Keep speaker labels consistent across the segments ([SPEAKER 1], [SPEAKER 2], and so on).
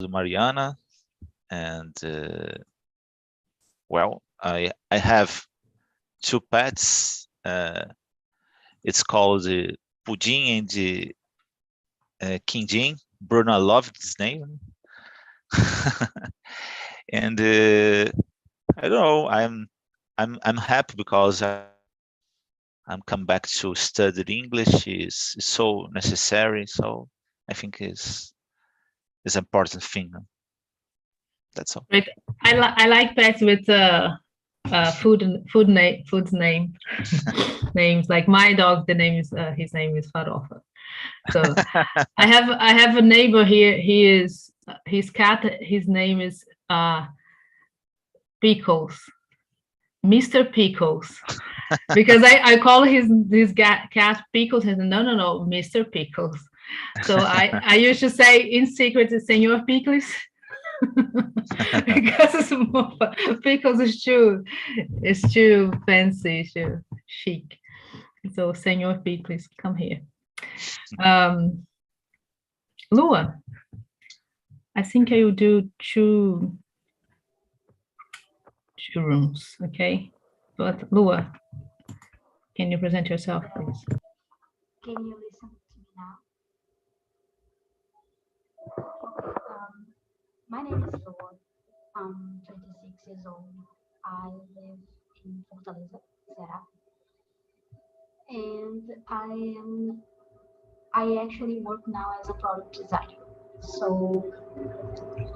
[SPEAKER 1] Mariana, and well, I have two pets. It's called Pudim and Quindim. Bruno loved this name. And I don't know. I'm happy because I'm come back to study English. Is so necessary. So I think is important thing. That's all.
[SPEAKER 2] Right. I like pets with food name names. Like my dog, the name is his name is Farofa. So I have a neighbor here. He is his cat. His name is Pickles, Mr. Pickles, because I call this cat Pickles. And no, Mr. Pickles. So I used to say in secret, Senor Pickles. Because it's more Pickles is too fancy, too chic. So Senor Pickles, come here. Lua, I think I will do two rooms, okay? But Lua, can you present yourself, please?
[SPEAKER 3] Can you listen to me now? My name is Lua. I'm 26 years old. I live in Fortaleza, Ceará. And I actually work now as a product designer. So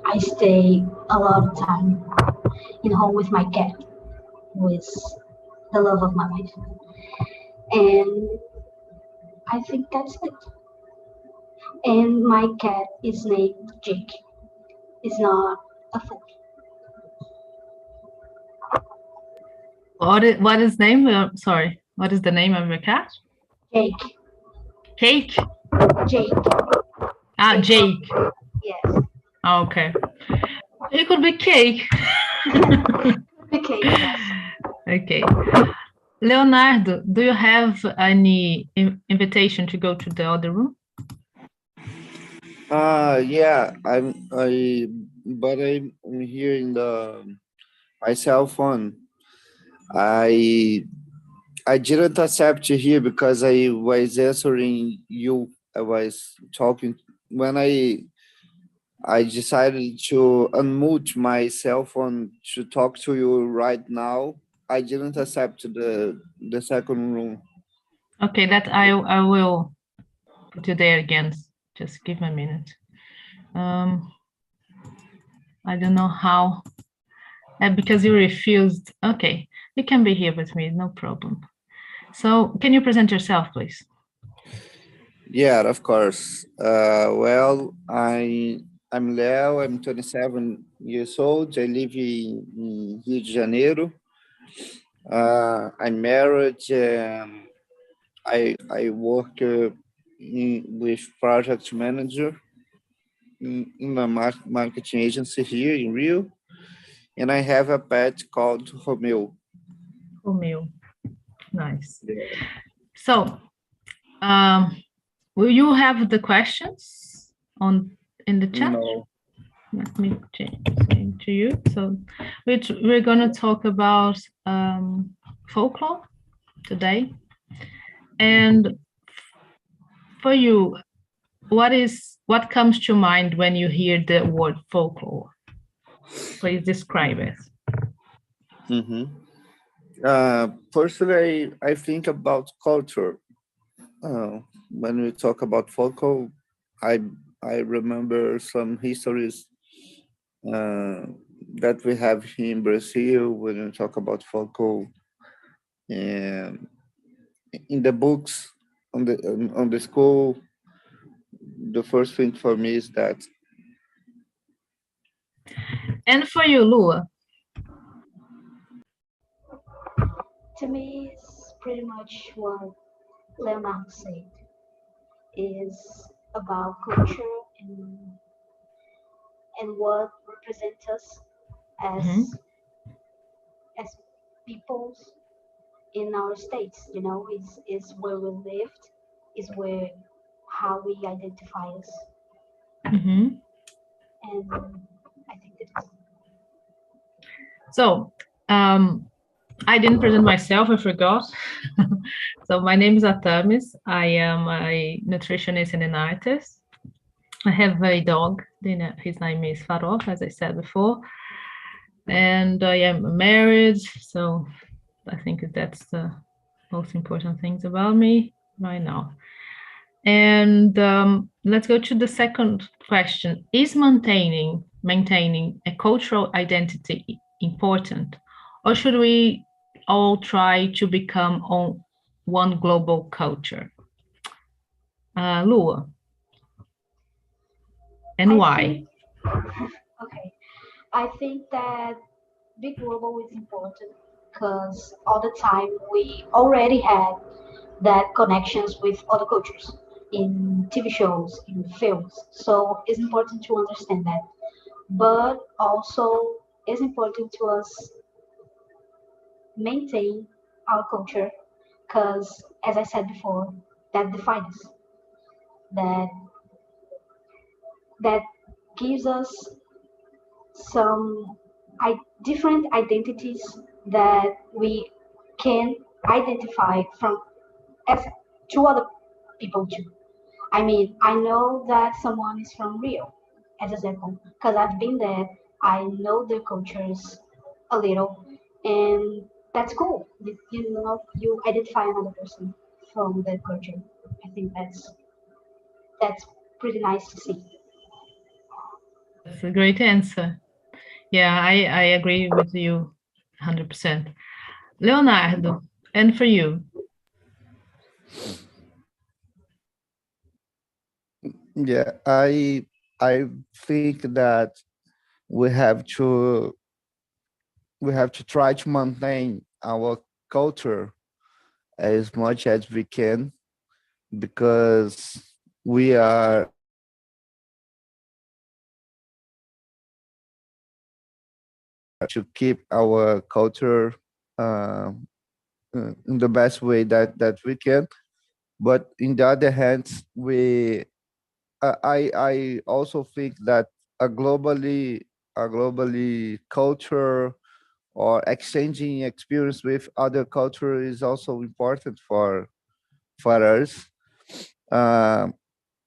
[SPEAKER 3] I stay a lot of time in home with my cat, who is the love of my life. And I think that's it. And my cat is named Jake. It's not a fool.
[SPEAKER 2] What is name? Sorry, what is the name of your cat?
[SPEAKER 3] Jake.
[SPEAKER 2] Cake?
[SPEAKER 3] Jake.
[SPEAKER 2] Jake.
[SPEAKER 3] Yes.
[SPEAKER 2] Oh, okay. It could be cake.
[SPEAKER 3] Okay. Yes.
[SPEAKER 2] Okay. Leonardo, do you have any invitation to go to the other room?
[SPEAKER 4] Yeah, I'm here in my cell phone. I didn't accept here because I was answering you. I was talking when I decided to unmute my cell phone to talk to you right now. I didn't accept the second room.
[SPEAKER 2] Okay, that I will put you there again. Just give me a minute. I don't know how, because you refused. Okay, you can be here with me, no problem. So can you present yourself, please?
[SPEAKER 4] Yeah, of course. Well, I'm Leo. I'm 27 years old. I live in Rio de Janeiro. I'm married. I work with project manager in a marketing agency here in Rio, and I have a pet called Romeo.
[SPEAKER 2] Romeo, nice. Yeah. So, will you have the questions in the chat?
[SPEAKER 4] No.
[SPEAKER 2] Let me change to you. So, we're gonna talk about folklore today. And for you, what comes to mind when you hear the word folklore? Please describe it.
[SPEAKER 4] Personally, I think about culture. When we talk about folklore, I remember some histories that we have here in Brazil when we talk about folklore. And in the books on the school, the first thing for me is that.
[SPEAKER 2] And for you, Lua?
[SPEAKER 3] To me, it's pretty much what Leonardo said. Is about culture and what represents us as peoples in our states. You know, is where we lived, is where how we identify us. and I think that's
[SPEAKER 2] So, I didn't present myself, I forgot. So my name is Atamis. I am a nutritionist and an artist. I have a dog. His name is Farouk, as I said before. And I am married, so I think that's the most important things about me right now. And let's go to the second question. Is maintaining a cultural identity important? Or should we all try to become on one global culture? Lua. And
[SPEAKER 3] I
[SPEAKER 2] why?
[SPEAKER 3] think- okay. I think that big global is important because all the time we already had that connections with other cultures in TV shows, in films. So it's important to understand that. But also it's important to us maintain our culture because as I said before, that defines us. That that gives us some different identities that we can identify from as to other people too. I mean, I know that someone is from Rio, as example, because I've been there. I know their cultures a little, and that's cool. You know, you identify another person from their culture. I think that's pretty nice to see.
[SPEAKER 2] That's a great answer. Yeah, I agree with you 100%. Leonardo, and for you?
[SPEAKER 4] Yeah, I think that we have to try to maintain our culture as much as we can because we are to keep our culture uh, in the best way that we can. But in the other hand, I also think that a globally culture or exchanging experience with other culture is also important for us. Um,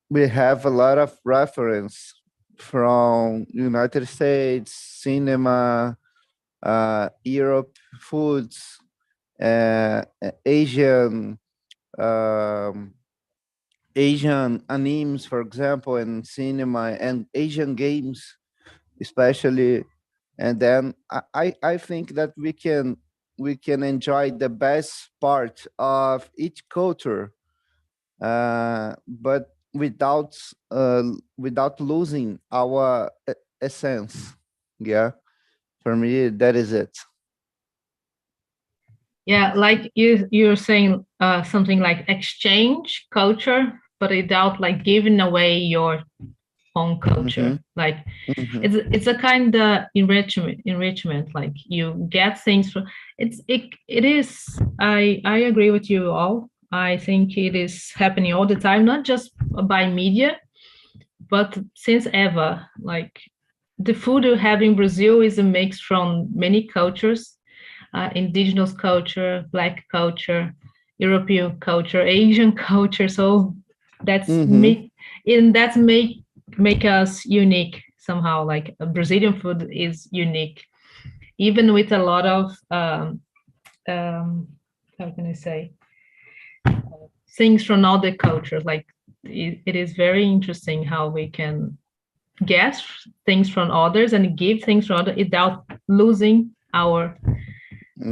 [SPEAKER 4] we have a lot of reference from United States cinema, Europe foods, Asian um, Asian animes, for example, and cinema and Asian games, especially. And then I think that we can enjoy the best part of each culture, but without losing our essence. Yeah, for me that is it.
[SPEAKER 2] Yeah, like you're saying something like exchange culture, but without like giving away your own culture. Like
[SPEAKER 4] Mhm.
[SPEAKER 2] it's a kind of enrichment. Like you get things from it is. I agree with you all. I think it is happening all the time, not just by media, but since ever. Like the food you have in Brazil is a mix from many cultures, indigenous culture, Black culture, European culture, Asian culture. So that's me, and that's make us unique somehow. Like Brazilian food is unique, even with a lot of how can I say, things from other cultures. Like it is very interesting how we can get things from others and give things from others without losing our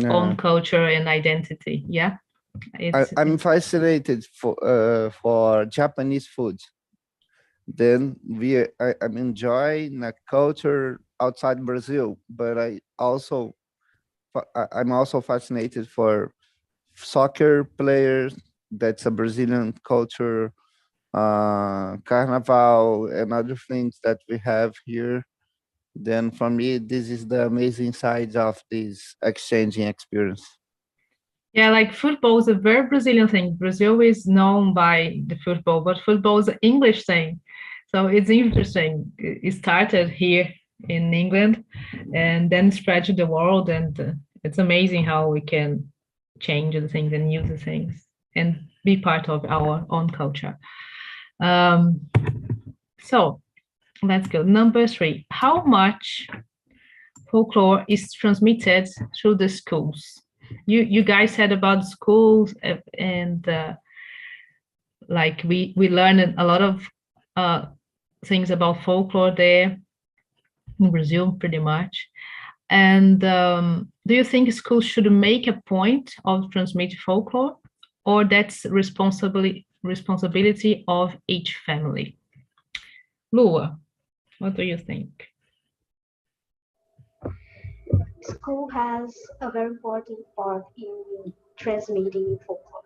[SPEAKER 2] own culture and identity. Yeah,
[SPEAKER 4] I'm fascinated for Japanese food. Then I'm enjoying a culture outside Brazil, but I'm also fascinated for soccer players. That's a Brazilian culture, carnival and other things that we have here. Then for me, this is the amazing side of this exchanging experience.
[SPEAKER 2] Yeah, like football is a very Brazilian thing. Brazil is known by the football, but football is an English thing. So it's interesting. It started here in England and then spread to the world. And it's amazing how we can change the things and use the things and be part of our own culture. So let's go. Number 3, how much folklore is transmitted through the schools? You guys said about schools and like we learned a lot of things about folklore there in Brazil, pretty much. And do you think schools should make a point of transmitting folklore, or that's responsibility of each family? Lua, what do you think?
[SPEAKER 3] School has a very important part in transmitting folklore.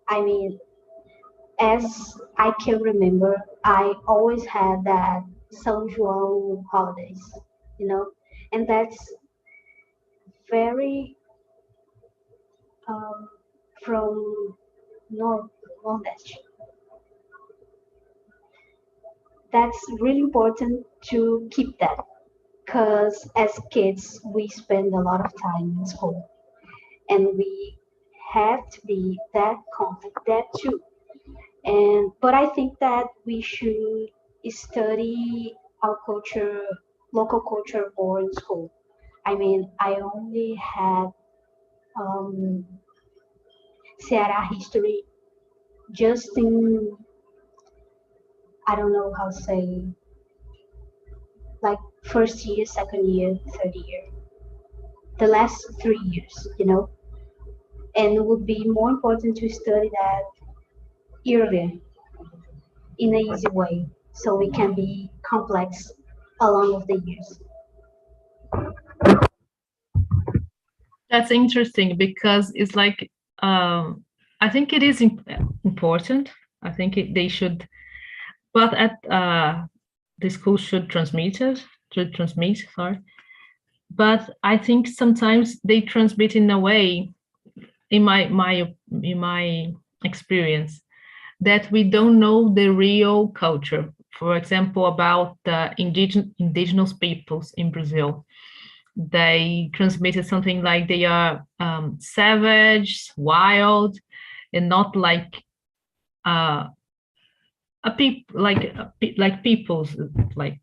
[SPEAKER 3] I mean, as I can remember, I always had that São João holidays, you know, and that's very from Nordeste. That's really important to keep that because as kids we spend a lot of time in school and we have to be that contact that too. And but I think that we should study our culture, local culture more in school. I mean, I only had Ceará history just in, I don't know how to say, like first year, second year, third year, the last 3 years, you know. And it would be more important to study that earlier in an easy way so we can be complex along of the years.
[SPEAKER 2] That's interesting because it's like I think it is important. I think they should, but at the school should transmit it, sorry. But I think sometimes they transmit in a way, in my experience, that we don't know the real culture. For example, about the indigenous peoples in Brazil. They transmitted something like they are savage, wild, and not like peoples, like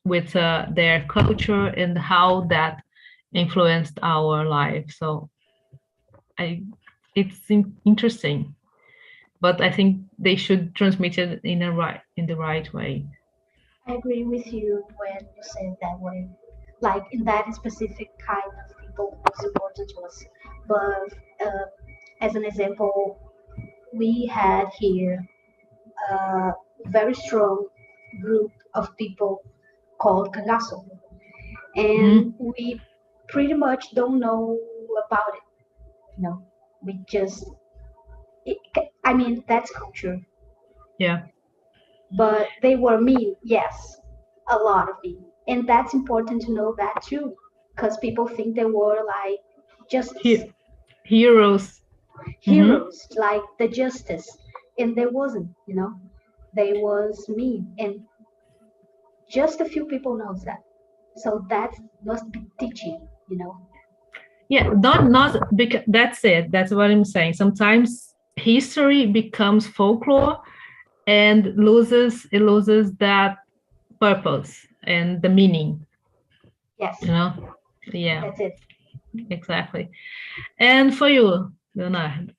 [SPEAKER 2] with their culture and how that influenced our life. So it's interesting, but I think they should transmit it in the right way.
[SPEAKER 3] I agree with you when you said that way. Like in that specific kind of people was important to us. But as an example, we had here a very strong group of people called Cangaço, and we pretty much don't know about it. You know, we just, I mean, that's culture.
[SPEAKER 2] Yeah.
[SPEAKER 3] But they were mean, yes, a lot of mean. And that's important to know that too, because people think they were like justice.
[SPEAKER 2] Heroes.
[SPEAKER 3] Heroes, like the justice. And there wasn't, you know, they was mean. And just a few people knows that. So that must be teaching, you know.
[SPEAKER 2] Yeah, not because that's it. That's what I'm saying. Sometimes history becomes folklore and loses that purpose and the meaning.
[SPEAKER 3] Yes.
[SPEAKER 2] You know? Yeah.
[SPEAKER 3] That's it.
[SPEAKER 2] Exactly. And for you, Leonardo?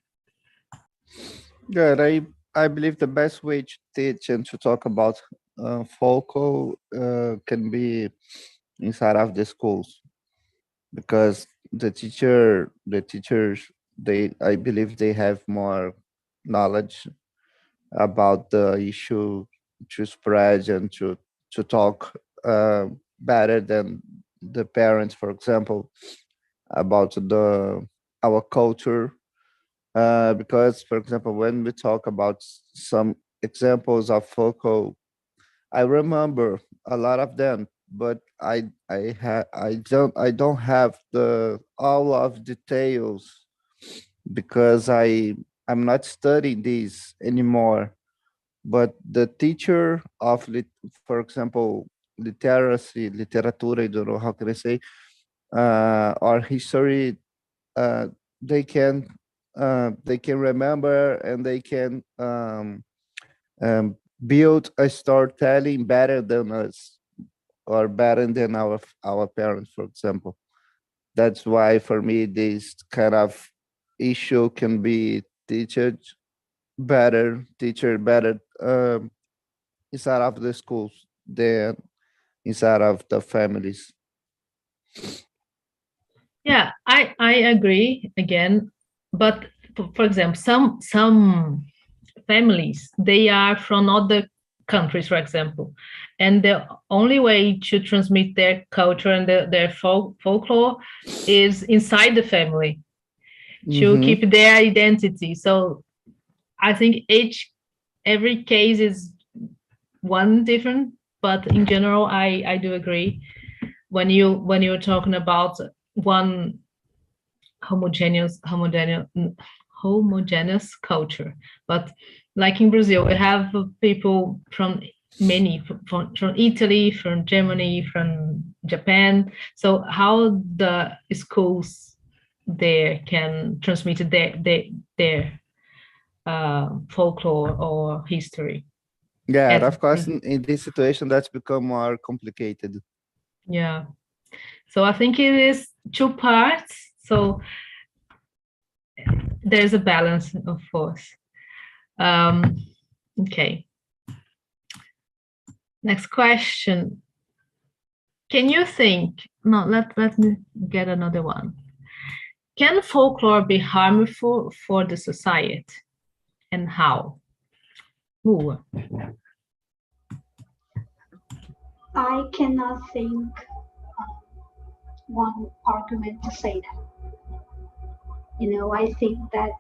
[SPEAKER 4] Good. I believe the best way to teach and to talk about folklore can be inside of the schools, because the teachers, I believe they have more knowledge about the issue to spread and to talk better than the parents, for example, about our culture. Because, for example, when we talk about some examples of folklore, I remember a lot of them, but I don't have the all of details, because I'm not studying these anymore. but the teacher of, for example, literacy, literatura, I don't know how can I say, or history, uh, they can remember, and they can build a storytelling better than us, or better than our parents, for example. That's why for me this kind of issue can be teacher better inside of the schools than inside of the families.
[SPEAKER 2] Yeah, I agree again, but for example, some families, they are from other countries, for example, and the only way to transmit their culture and their folklore is inside the family to
[SPEAKER 4] Mhm.
[SPEAKER 2] keep their identity. So I think every case is one different, but in general, I do agree when you're talking about one homogeneous culture. But like in Brazil, we have people from many from Italy, from Germany, from Japan. So how the schools there can transmit their folklore or history.
[SPEAKER 4] Yeah, and
[SPEAKER 2] And
[SPEAKER 4] of course, in this situation, that's become more complicated.
[SPEAKER 2] yeah, so I think it is two parts. So there's a balance, of course. Okay. Next question. Can you think? No, let me get another one. Can folklore be harmful for the society, and how? Ooh.
[SPEAKER 3] I cannot think one argument to say that. I think that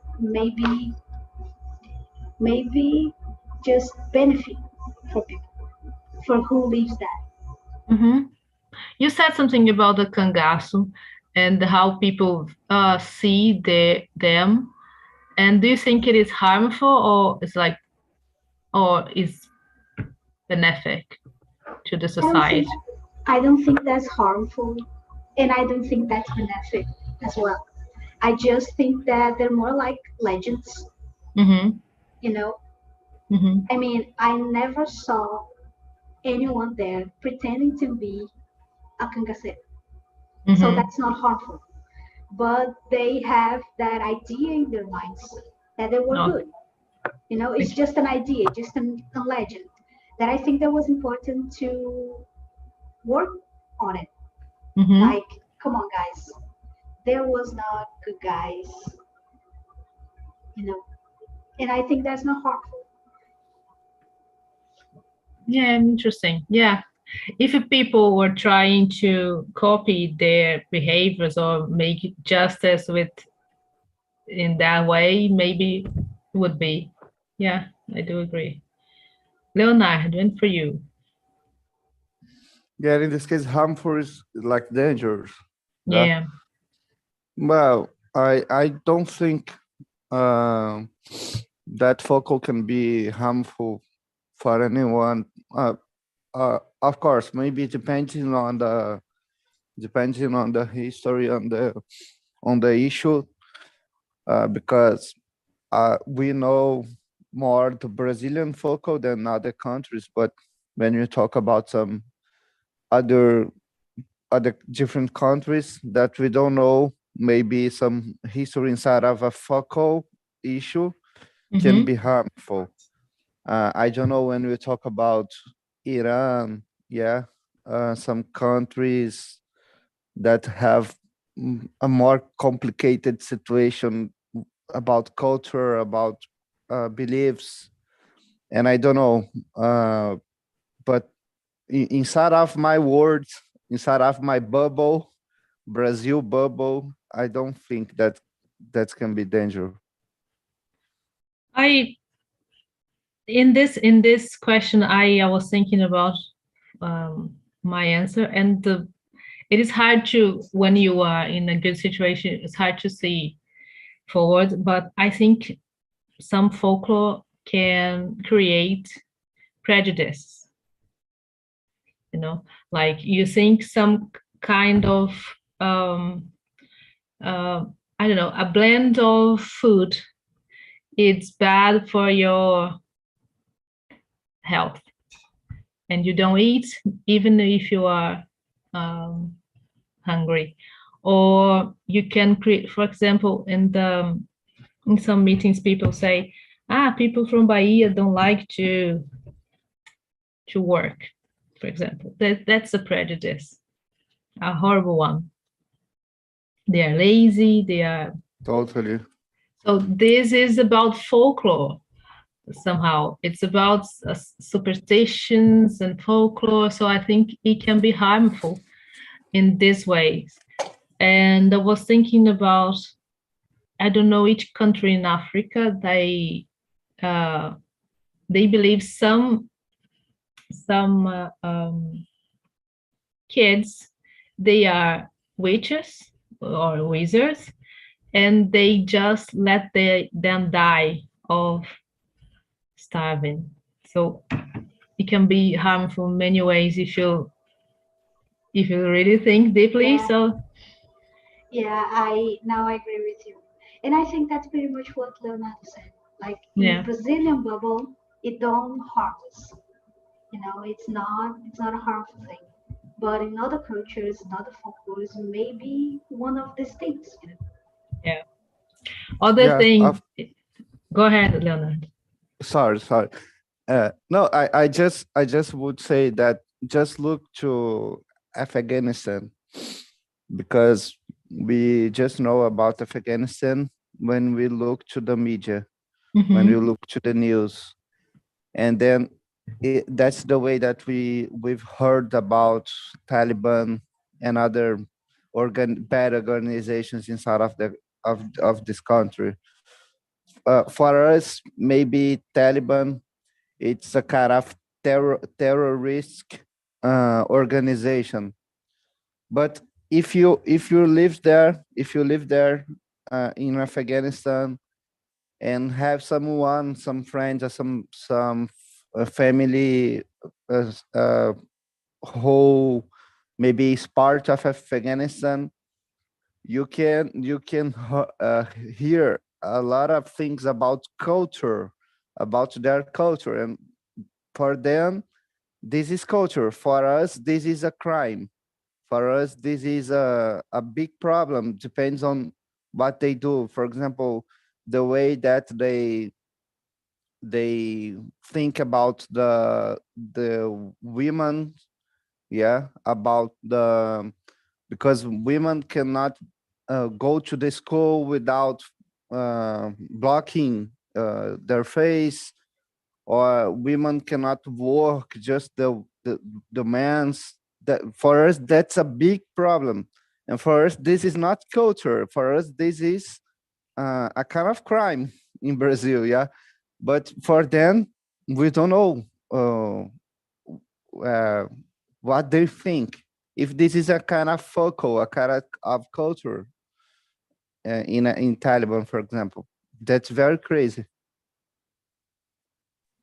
[SPEAKER 3] maybe just benefit for people, for who lives that.
[SPEAKER 2] Mm-hmm. You said something about the cangaço and how people see them. And do you think it is harmful, or it's like, or is benefic to the society?
[SPEAKER 3] I don't think that's harmful, and I don't think that's benefic as well. I just think that they're more like legends,
[SPEAKER 2] Mm-hmm.
[SPEAKER 3] you know.
[SPEAKER 2] Mm-hmm.
[SPEAKER 3] I mean, I never saw anyone there pretending to be a cangaceiro, so
[SPEAKER 2] Mm-hmm.
[SPEAKER 3] that's not harmful. But they have that idea in their minds that they were
[SPEAKER 2] No.
[SPEAKER 3] good. It's just an idea, just a legend that I think that was important to work on it.
[SPEAKER 2] Mm-hmm.
[SPEAKER 3] Like, come on, guys, there was not good guys, you know, and I think that's not harmful.
[SPEAKER 2] Yeah, interesting. Yeah. If people were trying to copy their behaviors or make justice with in that way, maybe it would be. Yeah, I do agree. Leonard, and for you.
[SPEAKER 4] Yeah, in this case, harmful is like dangerous.
[SPEAKER 2] Yeah.
[SPEAKER 4] Well, I don't think uh, that focal can be harmful for anyone. Of course, maybe depending on the history on the issue, because we know more the Brazilian focal than other countries. But when you talk about some other different countries that we don't know, maybe some history inside of a focal issue can
[SPEAKER 2] Mm-hmm.
[SPEAKER 4] be harmful. I don't know when we talk about Iran, yeah, some countries that have a more complicated situation about culture, about beliefs, and I don't know. But inside of my words, inside of my bubble, Brazil bubble, I don't think that can be dangerous.
[SPEAKER 2] I in this question, I was thinking about my answer, and it is hard to, when you are in a good situation, it's hard to see forward. But I think some folklore can create prejudice. You know, like you think some kind of I don't know, a blend of food, it's bad for your health, and you don't eat even if you are hungry. Or you can create, for example, in some meetings, people say, people from Bahia don't like to work, for example. That's a prejudice, a horrible one. They are lazy, they are...
[SPEAKER 4] Totally.
[SPEAKER 2] So this is about folklore somehow. It's about superstitions and folklore. So I think it can be harmful in these ways. And I was thinking about, I don't know, each country in Africa, they believe some kids, they are witches or wizards, and they just let them die of starving. So it can be harmful in many ways if you really think deeply.
[SPEAKER 3] Yeah.
[SPEAKER 2] So
[SPEAKER 3] Yeah, I agree with you. And I think that's pretty much what Leonardo said. Like in
[SPEAKER 2] yeah,
[SPEAKER 3] Brazilian bubble, it don't harm us. You know, it's not a harmful thing. But in other cultures, in other folklores, maybe one of these things, you know.
[SPEAKER 2] yeah. Other
[SPEAKER 4] Yeah,
[SPEAKER 2] thing, go ahead, Leonard.
[SPEAKER 4] sorry. No, I just would say that just look to Afghanistan, because we just know about Afghanistan when we look to the media, when we look to the news, and then that's the way that we've heard about Taliban and other bad organizations inside of this country. For us, maybe Taliban, it's a kind of terrorist organization. But if you live there, in Afghanistan, and have some friends, or some family who maybe is part of Afghanistan, you can hear a lot of things about their culture, and for them this is culture. For us, this is a crime. For us, this is a big problem. Depends on what they do. For example, the way that they think about the women, about because women cannot go to the school without blocking their face, or women cannot work, just the man's. That for us, that's a big problem, and for us this is not culture. For us this is a kind of crime in Brazil, but for them, we don't know what they think, if this is a kind of focal, a kind of culture in Taliban, for example. That's very crazy.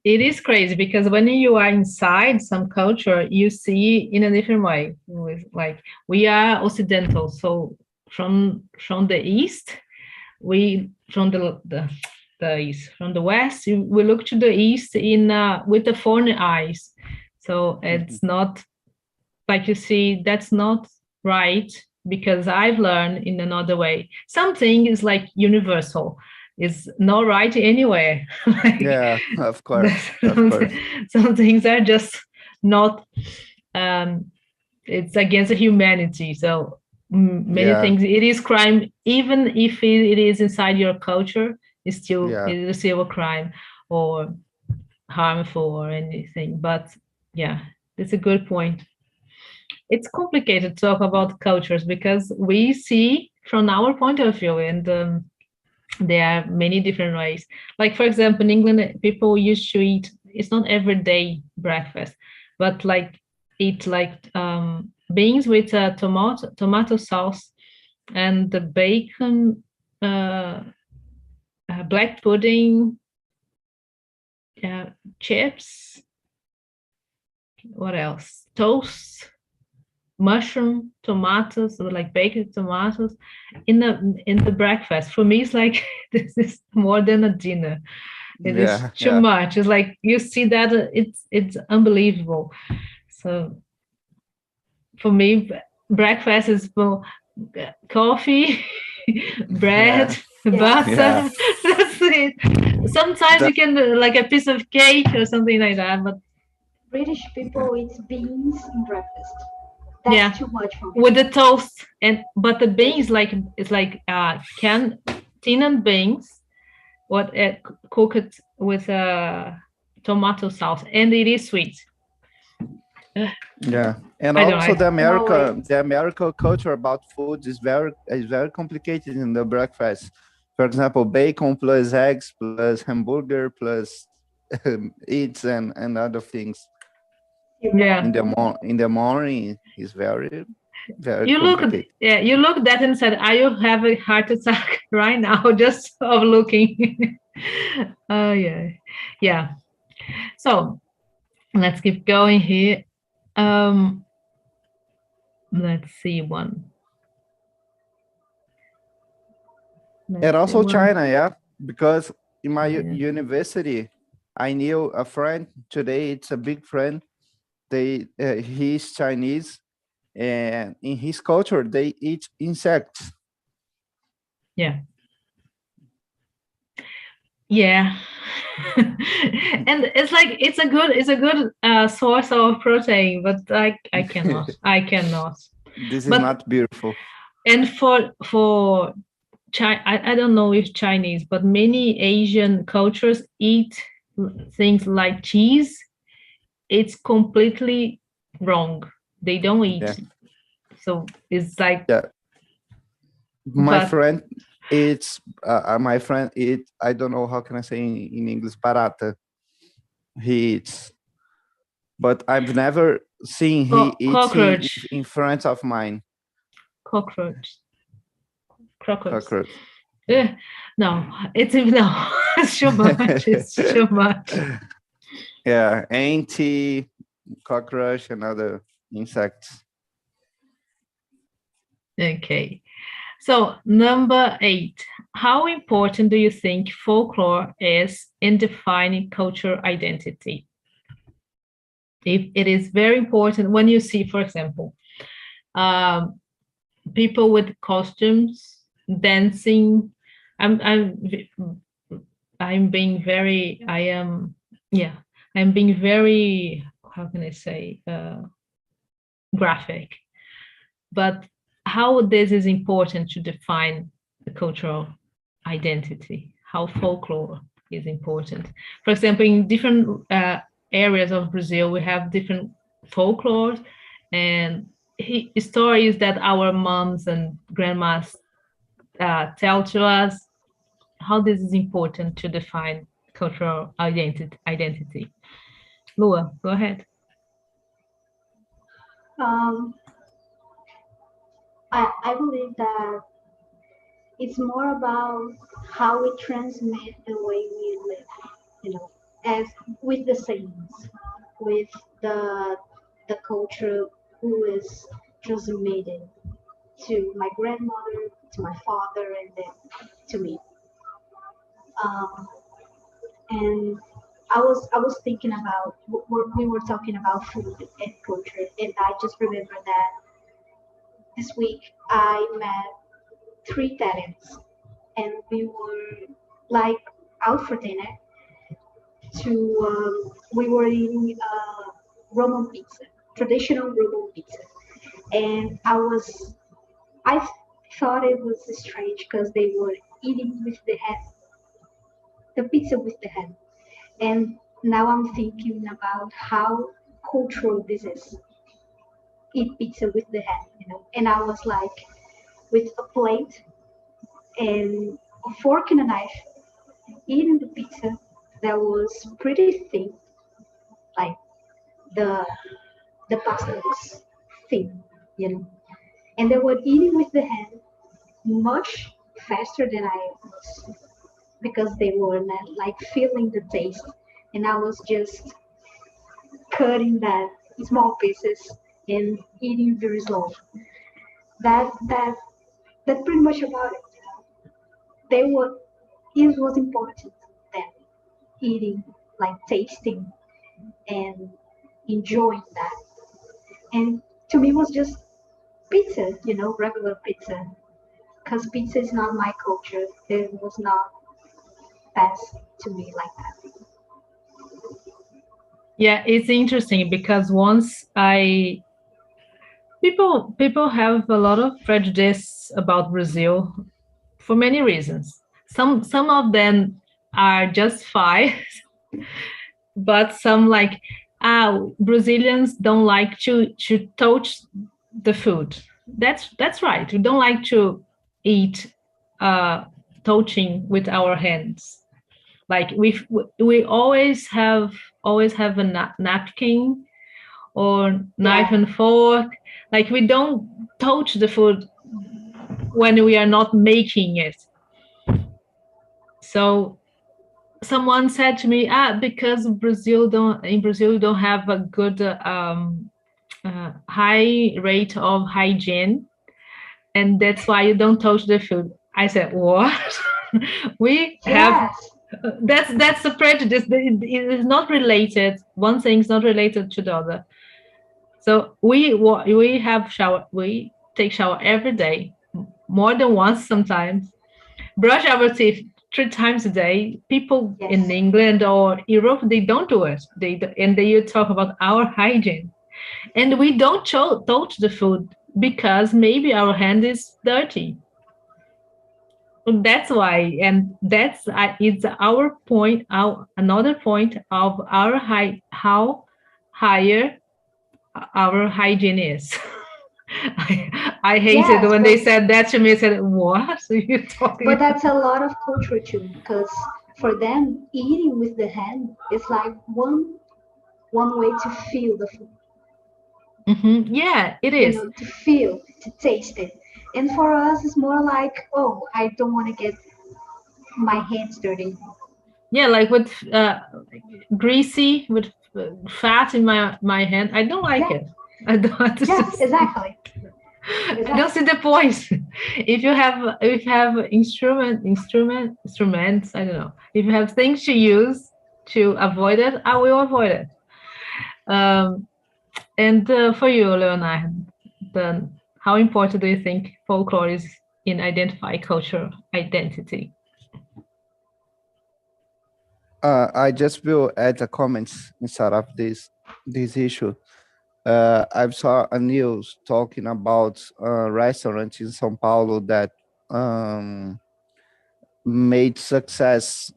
[SPEAKER 2] It is crazy because when you are inside some culture, you see in a different way. Like we are Occidental, so from the East, from the East, from the West, we look to the East with the foreign eyes. So it's not like, you see, that's not right, because I've learned in another way. Something is like universal. Is not right anywhere. Like,
[SPEAKER 4] yeah, of course.
[SPEAKER 2] Some things are just not, it's against humanity. So many things, it is crime, even if it is inside your culture, it is still a crime or harmful or anything. But yeah, it's a good point. It's complicated to talk about cultures because we see from our point of view, and there are many different ways. Like, for example, in England, people used to eat, it's not everyday breakfast, but like eat like beans with tomato sauce and the bacon, black pudding, chips. What else? Toast, mushroom, tomatoes, or like baked tomatoes in the breakfast. For me, it's like this is more than a dinner. It is too much. It's like you see that it's unbelievable. So for me, breakfast is for coffee, bread, butter.
[SPEAKER 4] Yeah.
[SPEAKER 2] That's it. Sometimes you can like a piece of cake or something like that, but
[SPEAKER 3] British people eat beans in breakfast. That's too much for me.
[SPEAKER 2] with the toast but the beans it's like tin beans, what cooked with tomato sauce, and it is sweet.
[SPEAKER 4] Yeah, and
[SPEAKER 2] I don't
[SPEAKER 4] also
[SPEAKER 2] like-
[SPEAKER 4] the American culture about food is very complicated in the breakfast. For example, bacon plus eggs plus hamburger plus eats and other things.
[SPEAKER 2] Yeah.
[SPEAKER 4] In the morning is very
[SPEAKER 2] You
[SPEAKER 4] complicated.
[SPEAKER 2] you look that and said, "I will have a heart attack right now just of looking." Oh yeah. So let's keep going here. Let's see one.
[SPEAKER 4] And also China, because in my university, I knew a friend today. It's a big friend. He's Chinese, and in his culture, they eat insects.
[SPEAKER 2] Yeah. And it's like it's a good source of protein, but I cannot.
[SPEAKER 4] This is not beautiful.
[SPEAKER 2] And for China, I don't know if Chinese, but many Asian cultures eat things like cheese. It's completely wrong. They don't eat.
[SPEAKER 4] Yeah.
[SPEAKER 2] So it's like
[SPEAKER 4] my friend eats. My friend eat. I don't know how can I say in English. Barata. He eats, but I've never seen he eats in front of mine.
[SPEAKER 2] Cockroach. No, it's too much. It's too much.
[SPEAKER 4] Yeah, ant, cockroach, and other insects.
[SPEAKER 2] Okay, so number 8. How important do you think folklore is in defining cultural identity? If it is very important when you see, for example, people with costumes dancing. I'm being very, I'm being very, how can I say, graphic. But how this is important to define the cultural identity, how folklore is important. For example, in different areas of Brazil, we have different folklore and stories that our moms and grandmas tell to us, how this is important to define cultural identity. Lua, go ahead.
[SPEAKER 3] I believe that it's more about how we transmit the way we live, as with the sayings, with the culture who is transmitted to my grandmother, to my father, and then to me. And I was thinking about, we were talking about food and culture, and I just remember that this week I met 3 Italians, and we were like out for dinner. We were eating Roman pizza, traditional Roman pizza, and I thought it was strange because they were eating with the hand, the pizza with the hand, and now I'm thinking about how cultural this is. Eat pizza with the hand, and I was like, with a plate and a fork and a knife, eating the pizza that was pretty thin, like the pasta was thin, and they were eating with the hand much faster than I was, because they were not like feeling the taste and I was just cutting that small pieces and eating very slow. That that that's pretty much about it. They were it was important then eating, like tasting and enjoying that. And to me, it was just pizza, regular pizza. Because pizza is not my culture. It was not passed to me like that.
[SPEAKER 2] Yeah, it's interesting because once I people have a lot of prejudice about Brazil for many reasons. Some of them are justified, but some like Brazilians don't like to touch the food. That's right. We don't like to eat touching with our hands. Like we always have a napkin or knife
[SPEAKER 3] Yeah.
[SPEAKER 2] and fork. Like we don't touch the food when we are not making it. So someone said to me, because Brazil you don't have a good high rate of hygiene, and that's why you don't touch the food. I said, what? We have
[SPEAKER 3] Yes.
[SPEAKER 2] that's a prejudice. It is not related. One thing is not related to the other. So we have shower. We take shower every day, more than once sometimes. Brush our teeth 3 times a day. People in
[SPEAKER 3] Yes.
[SPEAKER 2] England or Europe, they don't do it. And you talk about our hygiene, and we don't touch the food because maybe our hand is dirty. That's why, and it's our point. Our another point of our how higher our hygiene is. I hated
[SPEAKER 3] Yes,
[SPEAKER 2] when they said that to me. I said, "What are you talking
[SPEAKER 3] but
[SPEAKER 2] about?"
[SPEAKER 3] that's a lot of culture too, because for them, eating with the hand is like one way to feel the food,
[SPEAKER 2] Yeah, it is.
[SPEAKER 3] to feel, to taste it. And for us, it's more like, oh, I don't want to get my hands dirty.
[SPEAKER 2] Yeah, like with greasy with fat in my hand. I don't like
[SPEAKER 3] Yeah.
[SPEAKER 2] it. I don't.
[SPEAKER 3] Yes, exactly.
[SPEAKER 2] I don't see the point. If you have instruments, I don't know. If you have things to use to avoid it, I will avoid it. And for you, Leonard, then how important do you think folklore is in identify cultural identity?
[SPEAKER 4] I just will add a comments inside of this issue. I saw a news talking about a restaurant in São Paulo that um, made success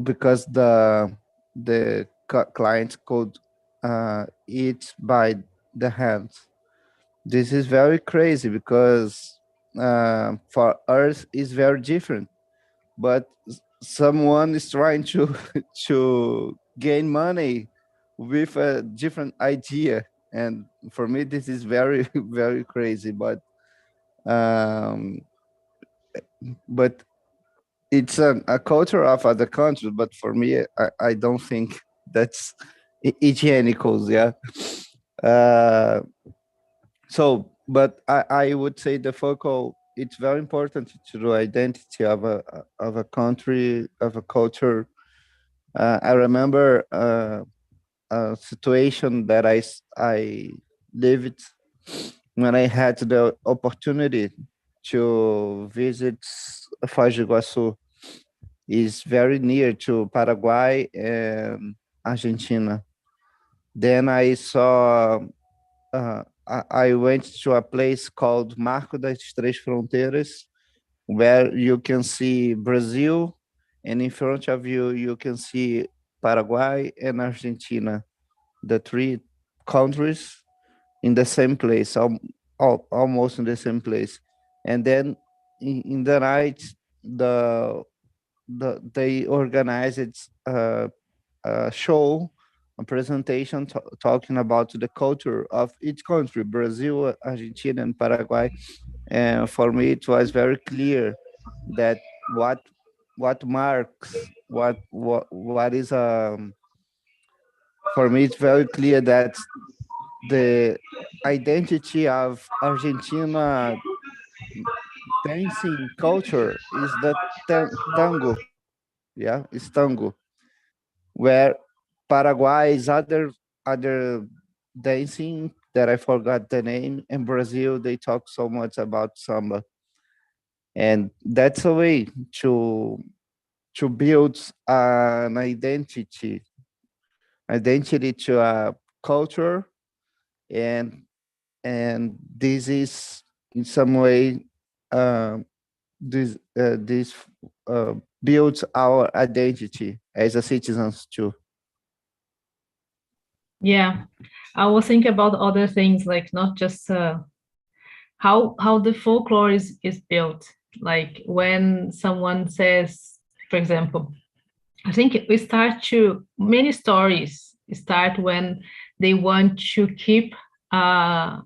[SPEAKER 4] because the clients could eat by the hands. This is very crazy because for us it's very different, but someone is trying to to gain money with a different idea, and for me this is very very crazy, um but it's a culture of other countries, but for me I don't think that's hygienical, yeah. uh but I would say the focal, it's very important to the identity of a country, of a culture. I remember a situation that I lived when I had the opportunity to visit Foz do Iguaçu. Is very near to Paraguay and Argentina. Then I saw I went to a place called Marco das Três Fronteiras, where you can see Brazil, and in front of you, you can see Paraguay and Argentina, the three countries in the same place, almost in the same place. And then in the night, the they organized a show, a presentation talking about the culture of each country, Brazil, Argentina, and Paraguay. And for me, it was very clear that what marks what is for me, it's very clear that the identity of Argentina dancing culture is the tango. Yeah, it's tango, where Paraguay's other dancing that I forgot the name. In Brazil, they talk so much about samba, and that's a way to build an identity to a culture, and this is in some way this builds our identity as a citizens too.
[SPEAKER 2] Yeah, I was thinking about other things, like not just how the folklore is built. Like when someone says, for example, I think many stories start when they want to keep our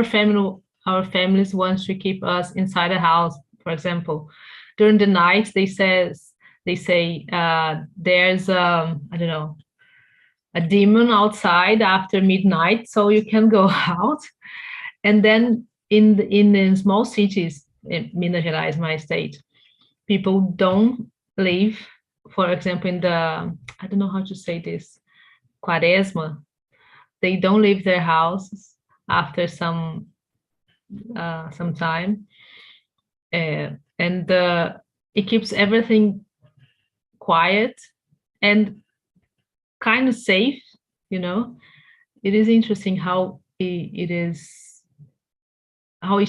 [SPEAKER 2] families want to keep us inside the house. For example, during the night they say there's I don't know, a demon outside after midnight, so you can go out. And then in small cities, in Minas Gerais, my state, people don't live. For example, in the, I don't know how to say this, Quaresma, they don't leave their houses after some time, and it keeps everything quiet and kind of safe. It is interesting how it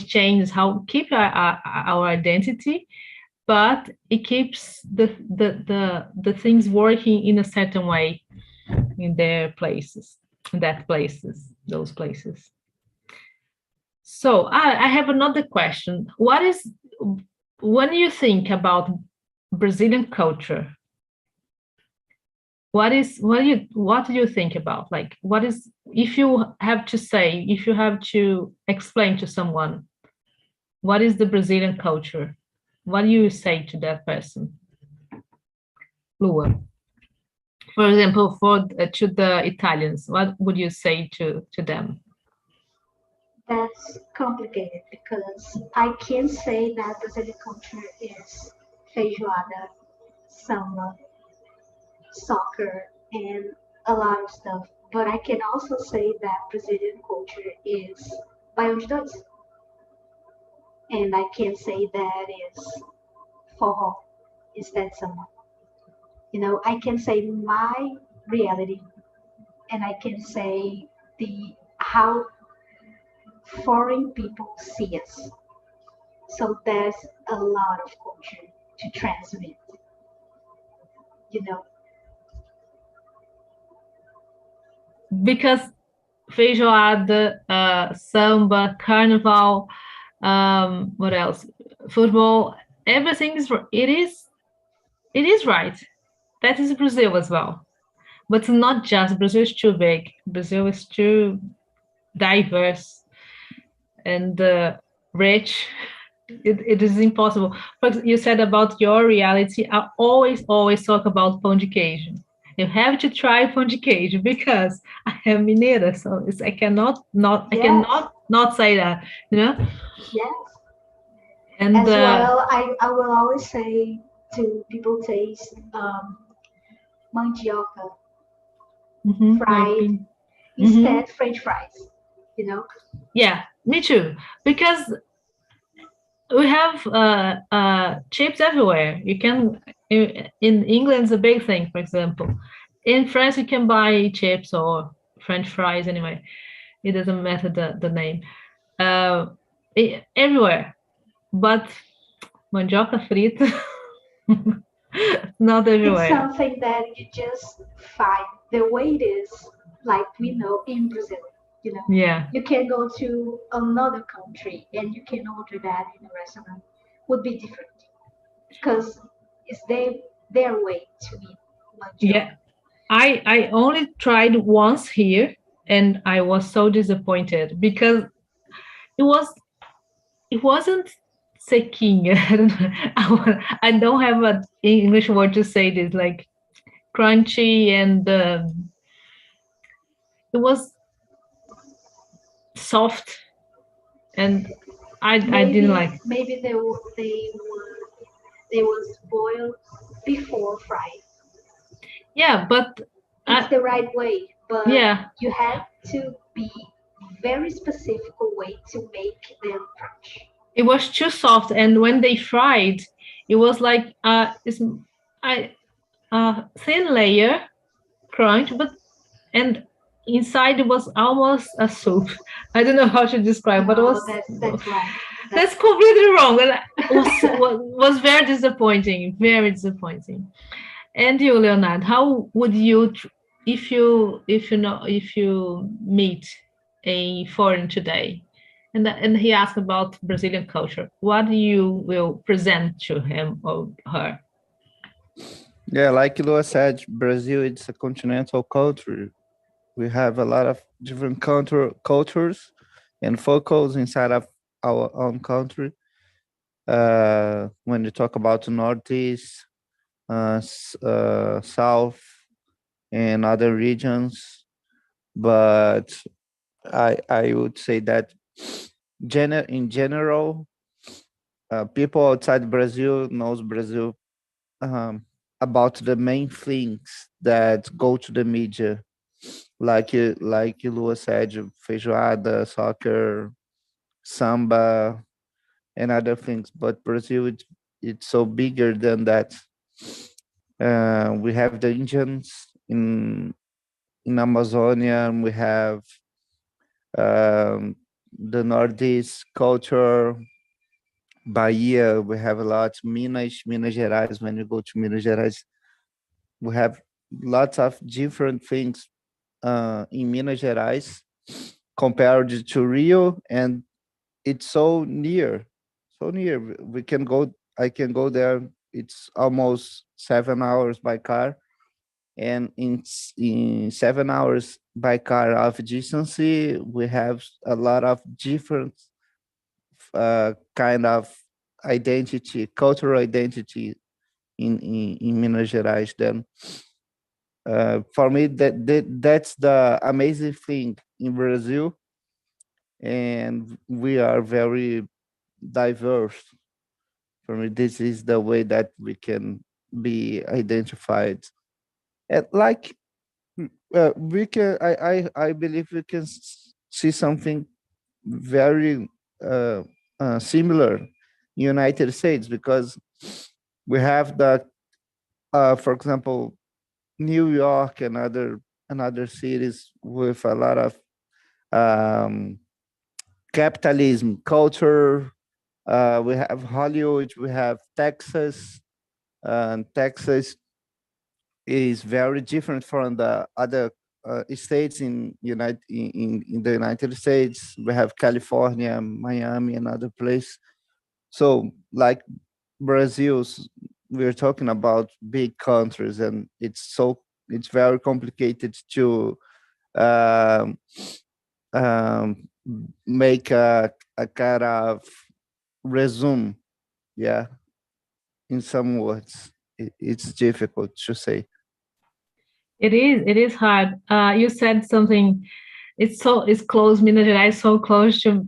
[SPEAKER 2] changes, how keep our identity, but it keeps the things working in a certain way in those places. So I have another question. When you think about Brazilian culture, what do you think about? Like, if you have to explain to someone, what is the Brazilian culture? What do you say to that person? Lua, for example, to the Italians, what would you say to them?
[SPEAKER 3] That's complicated because I can say that Brazilian culture is feijoada, samba, soccer, and a lot of stuff. But I can also say that Brazilian culture is baião de dois. And I can say that is forró, is that samba. I can say my reality, and I can say how foreign people see us. So there's a lot of culture to transmit.
[SPEAKER 2] Because feijoada, samba, carnival, what else? Football, everything it is right. That is Brazil as well. But not just Brazil is too big. Brazil is too diverse and rich. It is impossible. But you said about your reality. I always talk about pão de queijo. You have to try pão de queijo because I am mineira, so I cannot not say that.
[SPEAKER 3] Yes. And as well, I will always say to people, taste mandioca fried instead French fries.
[SPEAKER 2] Yeah, me too. Because we have chips everywhere. You can, in England, it's a big thing, for example. In France, you can buy chips or French fries anyway. It doesn't matter the name. Everywhere. But mandioca frita, not everywhere.
[SPEAKER 3] It's something that you just find the way it is, like we know in Brazil.
[SPEAKER 2] Yeah.
[SPEAKER 3] You can go to another country and you can order that in a restaurant. Would be different because it's their way to eat mandioca.
[SPEAKER 2] Yeah. I only tried once here and I was so disappointed because it wasn't sequinha. I don't know. I don't have an English word to say this, like crunchy, and it was soft, and I didn't like.
[SPEAKER 3] Maybe they was boiled before fried.
[SPEAKER 2] Yeah, but
[SPEAKER 3] It's the right way, but
[SPEAKER 2] yeah,
[SPEAKER 3] you have to be very specific way to make them crunch.
[SPEAKER 2] it was too soft, and when they fried, it was like thin layer crunch, but and inside it was almost a soup. I don't know how to describe, but it was
[SPEAKER 3] That's wrong.
[SPEAKER 2] that's completely wrong. And it was very disappointing, very disappointing. And you, Leonard, how would you, if you meet a foreign today, and he asked about Brazilian culture, what you will present to him or her?
[SPEAKER 4] Yeah, like Lua said, Brazil, it's a continental culture. We have a lot of different cultures and folklores inside of our own country. When you talk about the Northeast, South, and other regions, but I would say that in general, people outside Brazil knows Brazil about the main things that go to the media, like Lua said, feijoada, soccer, samba, and other things. But Brazil, it's so bigger than that. We have the Indians in Amazonia, and we have the Northeast culture, Bahia. We have a lot. Minas Gerais. When you go to Minas Gerais, we have lots of different things in Minas Gerais compared to Rio, and it's so near, so near. We can go. I can go there. It's almost 7 hours by car, and in 7 hours by car of distance, we have a lot of different kind of identity, cultural identity in Minas Gerais. Then for me, that's the amazing thing in Brazil, and we are very diverse. For me, this is the way that we can be identified. And like we can, I believe we can see something very similar in United States, because we have the, for example, New York and other cities with a lot of capitalism culture. We have Hollywood, we have Texas, and Texas is very different from the other states in the United States. We have California, Miami, and other places. So, like Brazil's, we're talking about big countries, and it's very complicated to um, um, make a kind of resume. Yeah, in some words, it's difficult to say.
[SPEAKER 2] It is hard. You said something. It's close. Minas Gerais so close to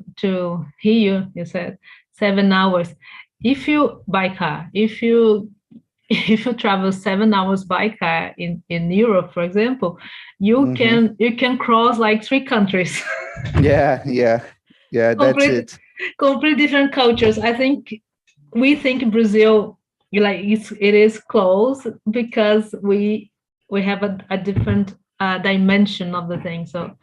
[SPEAKER 2] Rio. You said 7 hours. If you by car, if you travel 7 hours by car in Europe, for example, you can cross like 3 countries.
[SPEAKER 4] Yeah. That's it.
[SPEAKER 2] Complete different cultures. I think we think Brazil like it is close because we have a different dimension of the thing. So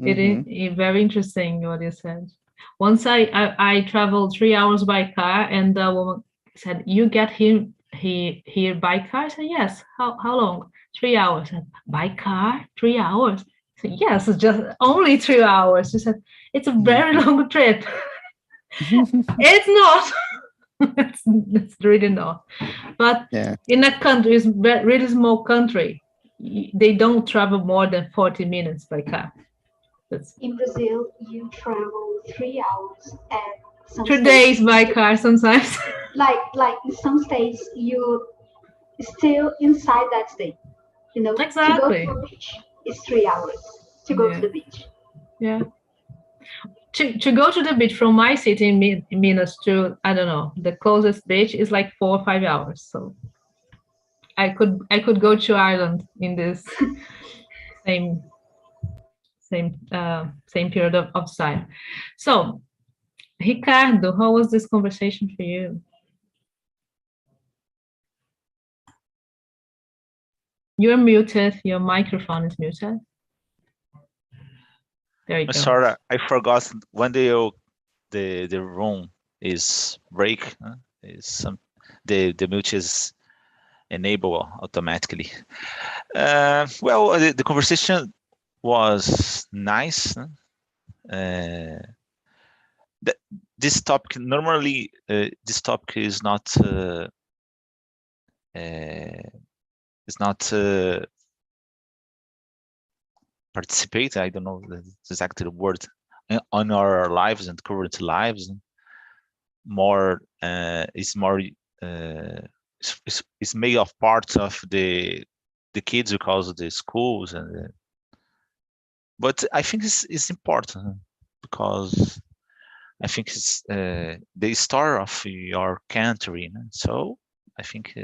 [SPEAKER 2] it is very interesting what you said. Once I traveled 3 hours by car, and the woman said, "You get here by car?" I said, "Yes." How long? 3 hours. I said, by car, 3 hours. I said, "Yes, it's just only 3 hours." She said, "It's a very long trip." It's not. it's really not. But in a country, it's really small country, they don't travel more than 40 minutes by car.
[SPEAKER 3] In Brazil, you travel 3 hours and Some
[SPEAKER 2] 2
[SPEAKER 3] states,
[SPEAKER 2] days by car sometimes.
[SPEAKER 3] like in some states, you still inside that state. You know, to go
[SPEAKER 2] Exactly.
[SPEAKER 3] to a beach is 3 hours to go to the beach.
[SPEAKER 2] Yeah. To go to the beach from my city in Minas to, I don't know, the closest beach is like 4 or 5 hours. So I could go to Ireland in this same period of time. So Ricardo, how was this conversation for you? You're muted. Your microphone is muted. There you go.
[SPEAKER 1] Sorry, I forgot when the room is break. Is the mute is enable automatically. Well, the conversation was nice. This topic normally this topic is not participate. I don't know exactly the word on our lives and current lives. More is more it's made of part of the kids because of the schools and. But I think it's important because I think it's the start of your country. So I think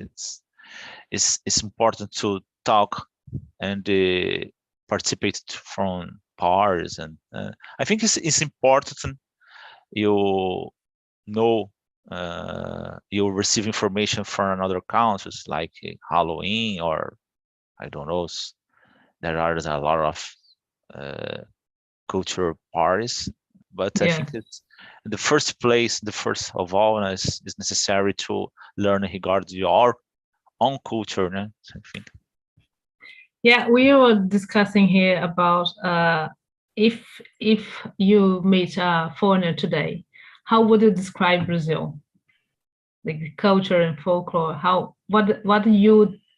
[SPEAKER 1] it's important to talk and participate from parties, and I think it's important you know you receive information from other countries like Halloween, or I don't know, there are a lot of cultural parties, but I think it's the first place, the first of all is necessary to learn regarding your own culture. I think.
[SPEAKER 2] Yeah, we were discussing here about if you meet a foreigner today, how would you describe Brazil? Like culture and folklore. What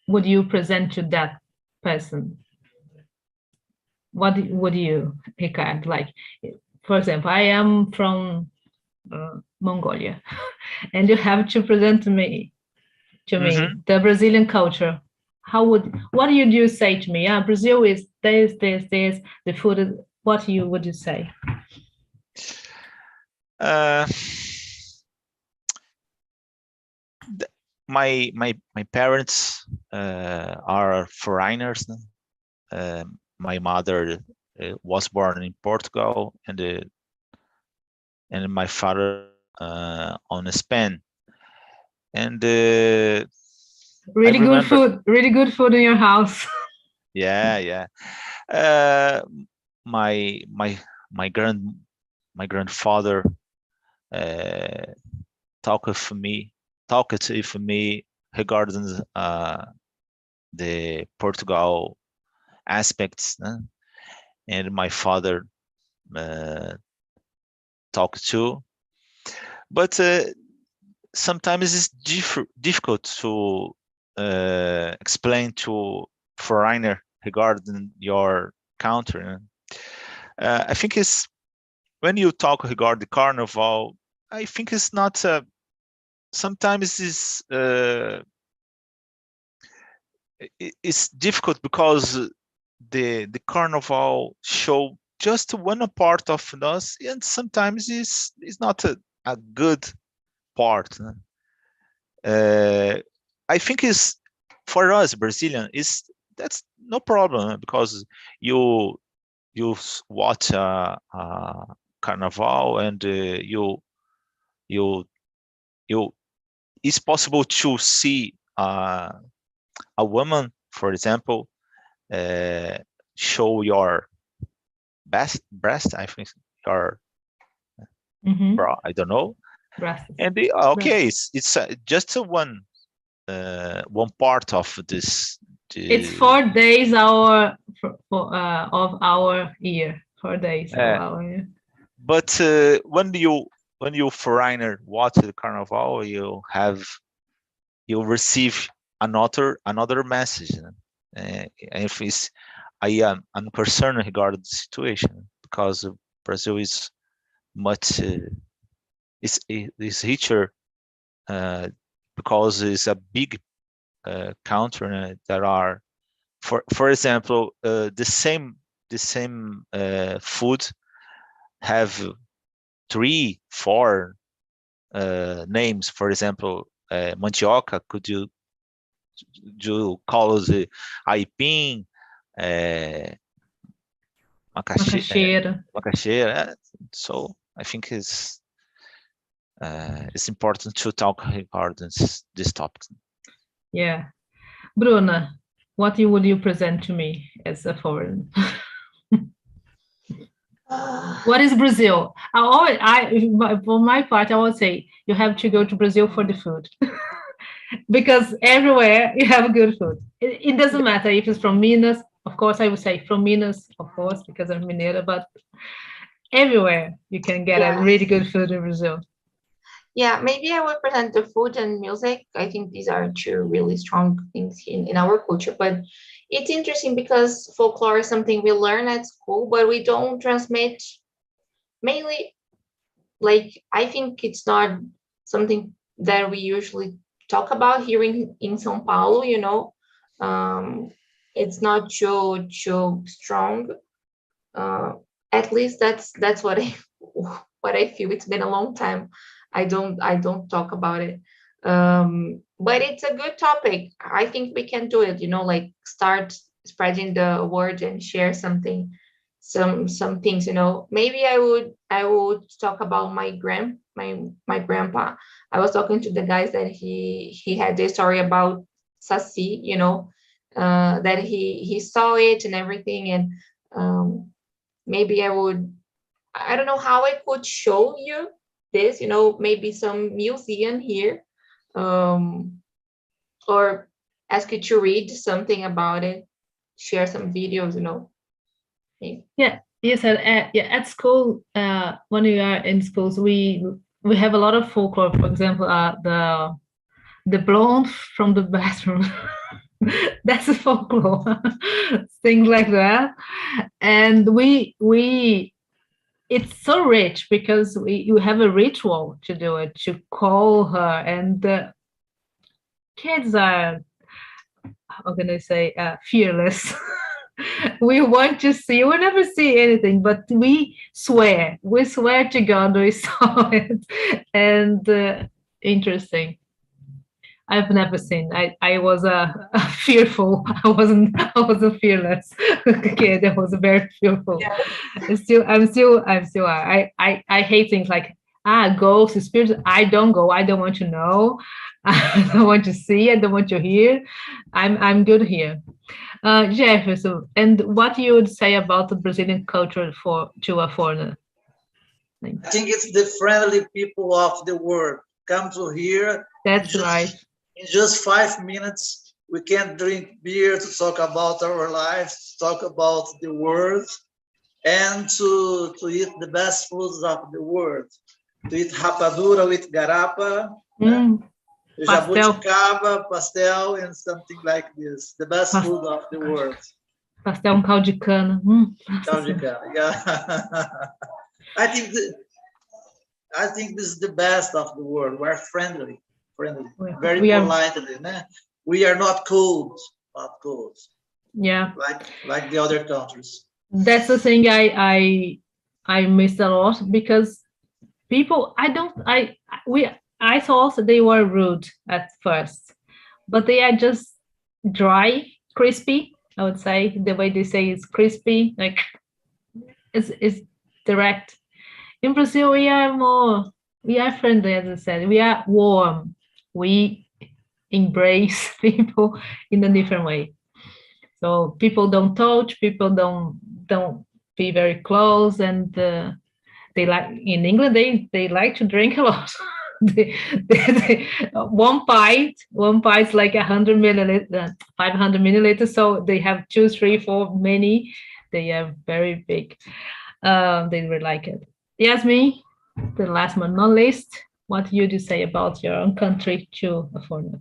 [SPEAKER 2] would you present to that person? What would you, Ricardo, like? For example, I am from Mongolia, and you have to present to me the Brazilian culture. What would you say to me? Brazil is this, the food is, what would you say?
[SPEAKER 1] My parents are foreigners. My mother was born in Portugal, and my father on Spain. And
[SPEAKER 2] really good food in your house.
[SPEAKER 1] Yeah. My grandfather talked with me regarding the Portugal aspects, and my father talked too. But sometimes it's difficult to explain to foreigner regarding your country. I think it's when you talk regarding the carnival, I think it's not. Sometimes it's difficult because the carnival show just one part of us, and sometimes it's not a good part. I think is for us Brazilian that's no problem, because you watch carnival, and you it's possible to see a woman, for example, show your breast. I think your bra. I don't know.
[SPEAKER 2] Breast.
[SPEAKER 1] And okay, it's just one part of this.
[SPEAKER 2] It's 4 days of our year. 4 days of our year.
[SPEAKER 1] But when you foreigner watch the carnival, you receive another message. If it's I'm concerned regarding the situation, because Brazil is much is richer because it's a big country. And there are, for example, the same food have 3, 4 names. For example, mandioca, could you call it aipim, macaxeira? So I think it's important to talk regarding this topic.
[SPEAKER 2] Yeah. Bruna, what would you present to me as a foreigner? What is Brazil? For my part, I would say you have to go to Brazil for the food. Because everywhere you have good food. It doesn't matter if it's from Minas. Of course, I would say from Minas, of course, because I'm Mineira, but everywhere you can get a really good food in Brazil.
[SPEAKER 5] Yeah, maybe I would present the food and music. I think these are 2 really strong things in our culture. But it's interesting because folklore is something we learn at school, but we don't transmit. Mainly, like, I think it's not something that we usually talk about here in São Paulo, you know. It's not so strong. At least that's what I feel. It's been a long time. I don't talk about it. But it's a good topic. I think we can do it, you know, like start spreading the word and share some things, you know. Maybe I would talk about my grandpa. I was talking to the guys that he had this story about Saci, you know, that he saw it and everything. And maybe I don't know how I could show you this, you know, maybe some museum here, or ask you to read something about it, share some videos, you know.
[SPEAKER 2] Yeah, you said at school, when we are in schools, we have a lot of folklore. For example, the blonde from the bathroom. That's a folklore. Things like that. And it's so rich because you have a ritual to do it, to call her, and the kids are, how can I say, fearless. We want to see, we never see anything, but we swear to God we saw it. And interesting. I've never seen. I was fearful. I was a fearless kid. I was very fearful.
[SPEAKER 5] Yeah.
[SPEAKER 2] I'm still. I hate things like ghosts, spirits. I don't go. I don't want to know. I don't want to see. I don't want to hear. I'm good here. Jefferson, and what you would say about the Brazilian culture to a foreigner?
[SPEAKER 6] I think it's the friendly people of the world come to here.
[SPEAKER 2] That's right.
[SPEAKER 6] In just 5 minutes, we can drink beer to talk about our lives, to talk about the world, and to eat the best foods of the world. To eat rapadura with garapa, jabuticaba, pastel, and something like this. The best food of the world.
[SPEAKER 2] Pastel, caldo de cana.
[SPEAKER 6] Caldo de cana, yeah. I think this is the best of the world. We're friendly, very politely. We are not cold,
[SPEAKER 2] Yeah,
[SPEAKER 6] like the other countries.
[SPEAKER 2] That's the thing I missed a lot, because people, I thought they were rude at first, but they are just dry, crispy. I would say the way they say is crispy, like it's direct. In Brazil, we are friendly, as I said. We are warm. We embrace people in a different way. So people don't touch, people don't be very close, and they like, in England, they like to drink a lot. One pint like 100 milliliters, 500 milliliters. So they have 2, 3, 4, many. They are very big. They really like it. Yasmin, the last but not least, what do you say about your own country to a foreigner?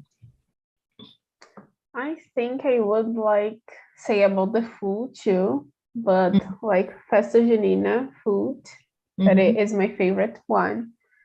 [SPEAKER 7] I think I would like say about the food too, but like Festa Junina food, that is my favorite one.